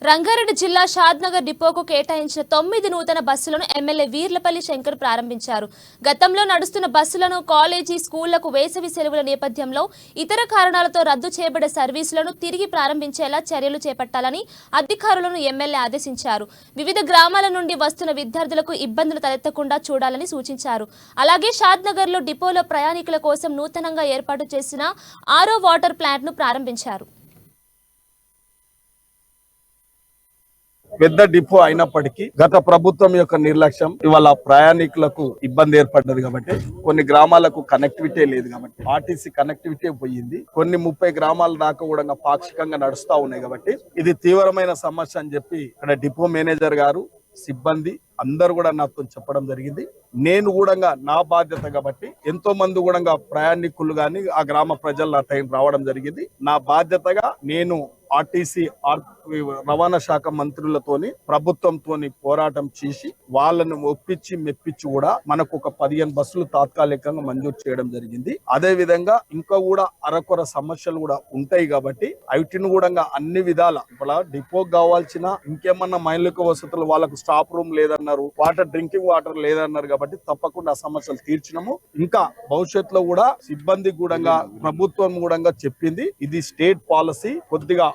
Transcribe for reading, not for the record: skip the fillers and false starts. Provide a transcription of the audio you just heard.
రంగారెడ్డి జిల్లా షాద్నగర్ డిపోకు కేటాయించిన 9 నూతన బస్సులను ఎమ్మెల్యే వీర్లపల్లి శంకర్ ప్రారంభించారు. గతంలో నడుస్తున్న బస్సులను కాలేజీ, స్కూళ్లకు వేసవి సెలవుల నేపథ్యంలో ఇతర కారణాలతో రద్దు చేయబడే సర్వీసులను తిరిగి ప్రారంభించేలా చర్యలు చేపట్టాలని అధికారులను ఎమ్మెల్యే ఆదేశించారు. వివిధ గ్రామాల నుండి వస్తున్న విద్యార్థులకు ఇబ్బందులు తలెత్తకుండా చూడాలని సూచించారు. అలాగే షాద్నగర్లో డిపోలో ప్రయాణికుల కోసం నూతనంగా ఏర్పాటు చేసిన ఆరో వాటర్ ప్లాంట్ను ప్రారంభించారు. పెద్ద డిపో అయినప్పటికీ గత ప్రభుత్వం యొక్క నిర్లక్ష్యం ఇవాళ ప్రయాణికులకు ఇబ్బంది ఏర్పడ్డది కాబట్టి కొన్ని గ్రామాలకు కనెక్టివిటీ లేదు కాబట్టి ఆర్టీసీ కనెక్టివిటీ పోయింది. కొన్ని 30 గ్రామాల దాకా కూడా పాక్షికంగా నడుస్తా ఉన్నాయి కాబట్టి ఇది తీవ్రమైన సమస్య అని చెప్పి ఇక్కడ డిపో మేనేజర్ గారు, సిబ్బంది అందరు కూడా నాతో చెప్పడం జరిగింది. నేను కూడా నా బాధ్యత కాబట్టి ఎంతో మంది కూడా ప్రయాణికులు గాని ఆ గ్రామ ప్రజలు నా టైం రావడం జరిగింది. నా బాధ్యతగా నేను ఆర్టీసీ రవాణా శాఖ మంత్రులతోని ప్రభుత్వంతోని పోరాటం చేసి వాళ్ళని ఒప్పించి మెప్పించి కూడా మనకు ఒక 15 బస్సులు తాత్కాలికంగా మంజూరు చేయడం జరిగింది. అదే విధంగా ఇంకా కూడా అరకొర సమస్యలు కూడా ఉంటాయి కాబట్టి వీటిని కూడా అన్ని విధాల ఇప్పుడు డిపో కావాల్సిన ఇంకేమన్నా మౌలిక వసతులు వాళ్ళకు స్టాప్ రూమ్ లేదన్నారు, డ్రింకింగ్ వాటర్ లేదన్నారు కాబట్టి తప్పకుండా ఆ సమస్యలు తీర్చినము. ఇంకా భవిష్యత్తులో కూడా సిబ్బంది కూడా ప్రభుత్వం కూడా చెప్పింది ఇది స్టేట్ పాలసీ. కొద్దిగా